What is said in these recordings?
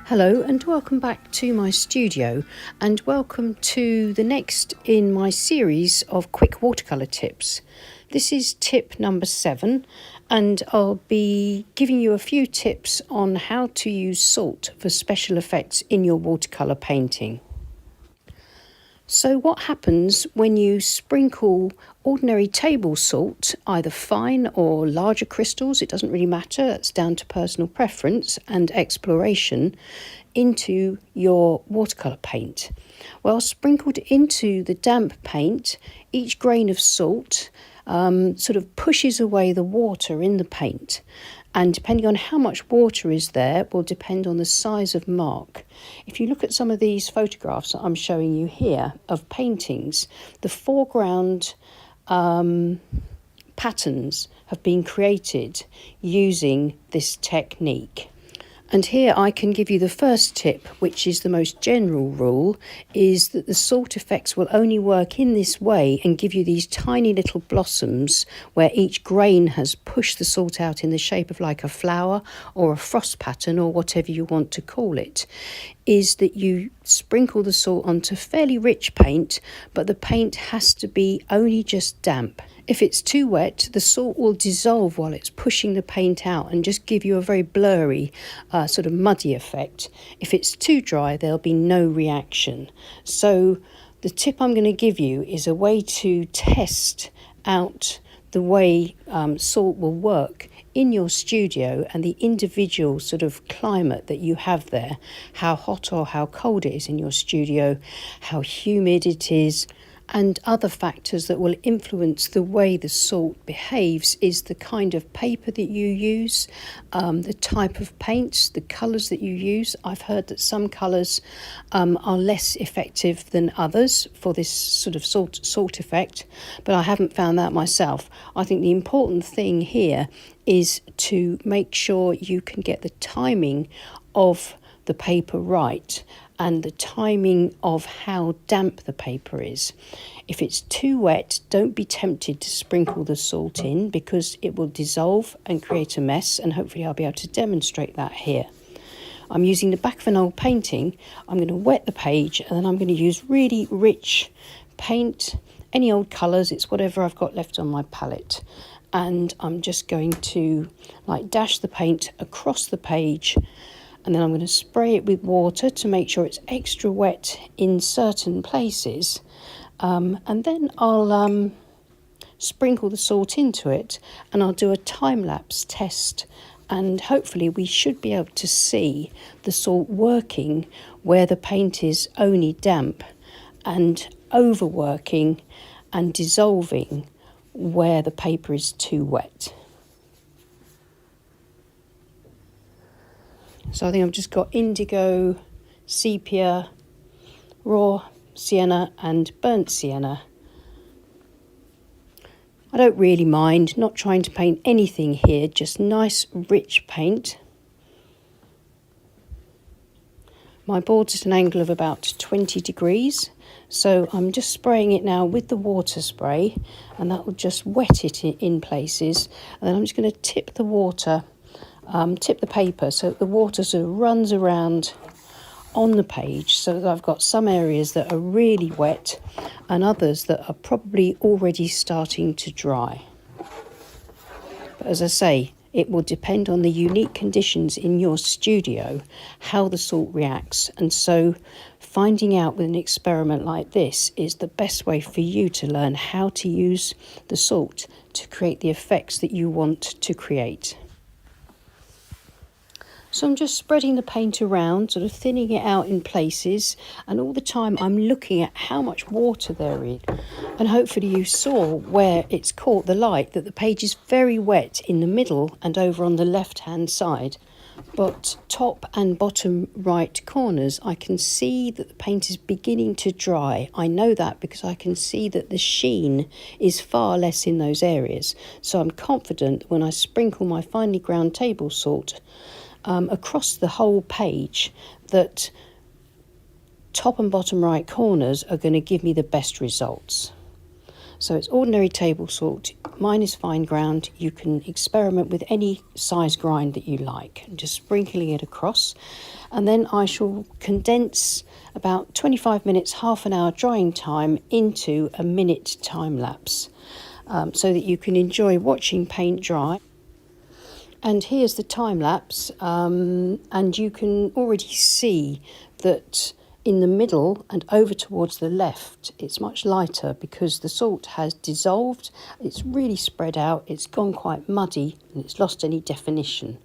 Hello and welcome back to my studio, and welcome to the next in my series of quick watercolour tips. This is tip number 7, and I'll be giving you a few tips on how to use salt for special effects in your watercolour painting. So what happens when you sprinkle ordinary table salt, either fine or larger crystals, it doesn't really matter, it's down to personal preference and exploration, into your watercolour paint? Well, sprinkled into the damp paint, each grain of salt sort of pushes away the water in the paint. And depending on how much water is there will depend on the size of mark. If you look at some of these photographs that I'm showing you here of paintings, the foreground patterns have been created using this technique. And here I can give you the first tip, which is the most general rule, is that the salt effects will only work in this way and give you these tiny little blossoms where each grain has pushed the salt out in the shape of like a flower or a frost pattern or whatever you want to call it, is that you sprinkle the salt onto fairly rich paint, but the paint has to be only just damp. If it's too wet, the salt will dissolve while it's pushing the paint out and just give you a very blurry, sort of muddy effect. If it's too dry, there'll be no reaction. So the tip I'm going to give you is a way to test out the way salt will work in your studio and the individual sort of climate that you have there, how hot or how cold it is in your studio, how humid it is, and other factors that will influence the way the salt behaves is the kind of paper that you use, the type of paints, the colours that you use. I've heard that some colours are less effective than others for this sort of salt effect, but I haven't found that myself. I think the important thing here is to make sure you can get the timing of the paper right and the timing of how damp the paper is. If it's too wet, don't be tempted to sprinkle the salt in because it will dissolve and create a mess, and hopefully I'll be able to demonstrate that here. I'm using the back of an old painting. I'm going to wet the page and then I'm going to use really rich paint, any old colours, it's whatever I've got left on my palette. And I'm just going to dash the paint across the page, and then I'm going to spray it with water to make sure it's extra wet in certain places. And then I'll sprinkle the salt into it, and I'll do a time-lapse test. And hopefully we should be able to see the salt working where the paint is only damp, and overworking and dissolving where the paper is too wet. So I think I've just got indigo, sepia, raw sienna and burnt sienna. I don't really mind, not trying to paint anything here, just nice rich paint. My board's at an angle of about 20 degrees, so I'm just spraying it now with the water spray, and that will just wet it in places. And then I'm just going to tip the paper so that the water sort of runs around on the page, so that I've got some areas that are really wet and others that are probably already starting to dry. But as I say, it will depend on the unique conditions in your studio, how the salt reacts. And so finding out with an experiment like this is the best way for you to learn how to use the salt to create the effects that you want to create. So I'm just spreading the paint around, sort of thinning it out in places, and all the time I'm looking at how much water there is. And hopefully you saw where it's caught the light, that the page is very wet in the middle and over on the left-hand side. But top and bottom right corners, I can see that the paint is beginning to dry. I know that because I can see that the sheen is far less in those areas. So I'm confident when I sprinkle my finely ground table salt across the whole page that top and bottom right corners are going to give me the best results. So it's ordinary table salt. Mine is fine ground. You can experiment with any size grind that you like, just sprinkling it across. And then I shall condense about 25 minutes, half an hour drying time into a minute time lapse, so that you can enjoy watching paint dry. And here's the time lapse, and you can already see that in the middle and over towards the left it's much lighter because the salt has dissolved, it's really spread out, it's gone quite muddy and it's lost any definition.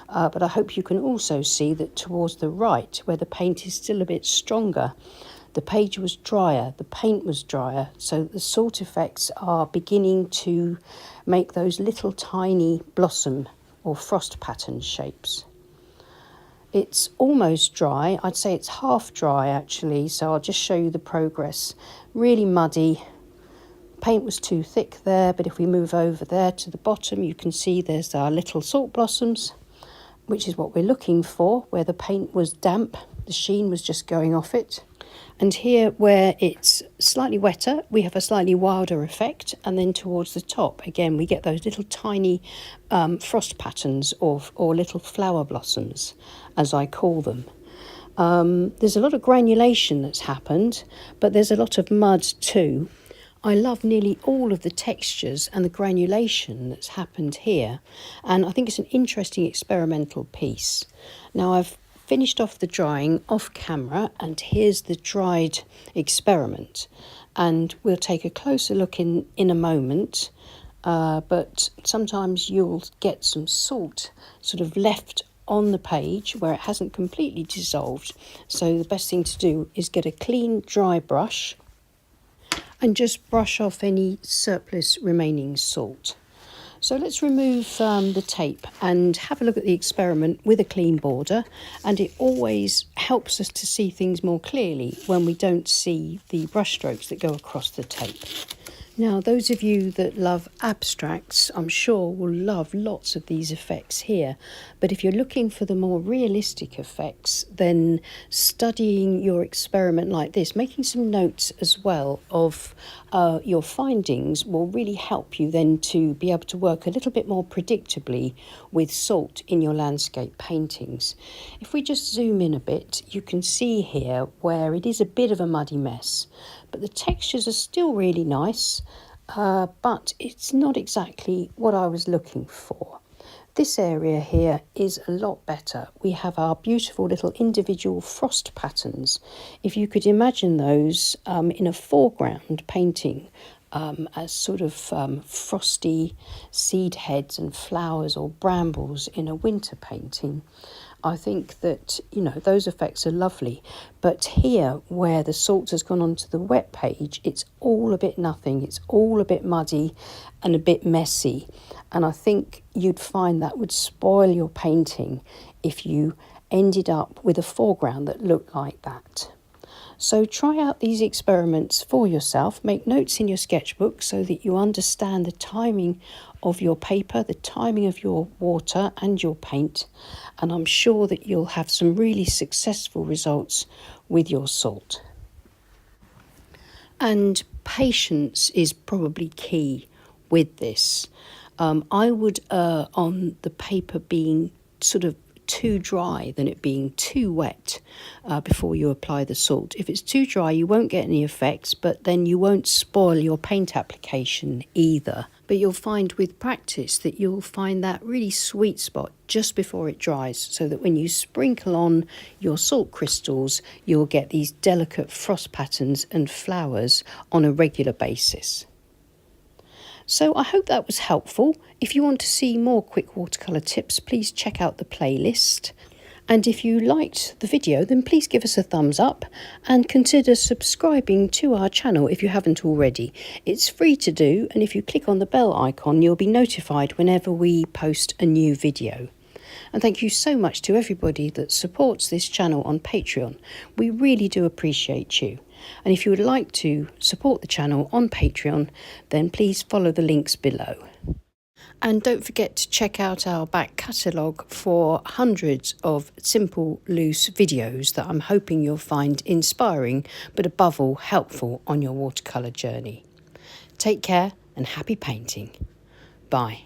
But I hope you can also see that towards the right, where the paint is still a bit stronger, the page was drier, the paint was drier, so the salt effects are beginning to make those little tiny blossom or frost pattern shapes. It's almost dry. I'd say it's half dry actually, so I'll just show you the progress. Really muddy. Paint was too thick there, but if we move over there to the bottom, you can see there's our little salt blossoms, which is what we're looking for, where the paint was damp, the sheen was just going off it. And here, where it's slightly wetter, we have a slightly wilder effect. And then towards the top, again, we get those little tiny frost patterns or little flower blossoms, as I call them. There's a lot of granulation that's happened, but there's a lot of mud too. I love nearly all of the textures and the granulation that's happened here. And I think it's an interesting experimental piece. Now, I've finished off the drying off camera, and here's the dried experiment, and we'll take a closer look in a moment, but sometimes you'll get some salt sort of left on the page where it hasn't completely dissolved, so the best thing to do is get a clean dry brush and just brush off any surplus remaining salt. So let's remove the tape and have a look at the experiment with a clean border, and it always helps us to see things more clearly when we don't see the brush strokes that go across the tape. Now, those of you that love abstracts, I'm sure will love lots of these effects here. But if you're looking for the more realistic effects, then studying your experiment like this, making some notes as well of your findings, will really help you then to be able to work a little bit more predictably with salt in your landscape paintings. If we just zoom in a bit, you can see here where it is a bit of a muddy mess, but the textures are still really nice, but it's not exactly what I was looking for. This area here is a lot better. We have our beautiful little individual frost patterns. If you could imagine those in a foreground painting as sort of frosty seed heads and flowers or brambles in a winter painting, I think that, you know, those effects are lovely. But here, where the salt has gone onto the wet page, it's all a bit nothing. It's all a bit muddy and a bit messy. And I think you'd find that would spoil your painting if you ended up with a foreground that looked like that. So try out these experiments for yourself. Make notes in your sketchbook so that you understand the timing of your paper, the timing of your water and your paint, and I'm sure that you'll have some really successful results with your salt. And patience is probably key with this. I would err on the paper being sort of too dry than it being too wet before you apply the salt. If it's too dry, you won't get any effects, but then you won't spoil your paint application either. But you'll find with practice that you'll find that really sweet spot just before it dries, so that when you sprinkle on your salt crystals, you'll get these delicate frost patterns and flowers on a regular basis. So I hope that was helpful. If you want to see more quick watercolour tips, please check out the playlist. And if you liked the video, then please give us a thumbs up and consider subscribing to our channel if you haven't already. It's free to do, and if you click on the bell icon, you'll be notified whenever we post a new video. And thank you so much to everybody that supports this channel on Patreon. We really do appreciate you. And if you would like to support the channel on Patreon, then please follow the links below. And don't forget to check out our back catalogue for hundreds of simple, loose videos that I'm hoping you'll find inspiring, but above all helpful on your watercolour journey. Take care and happy painting. Bye.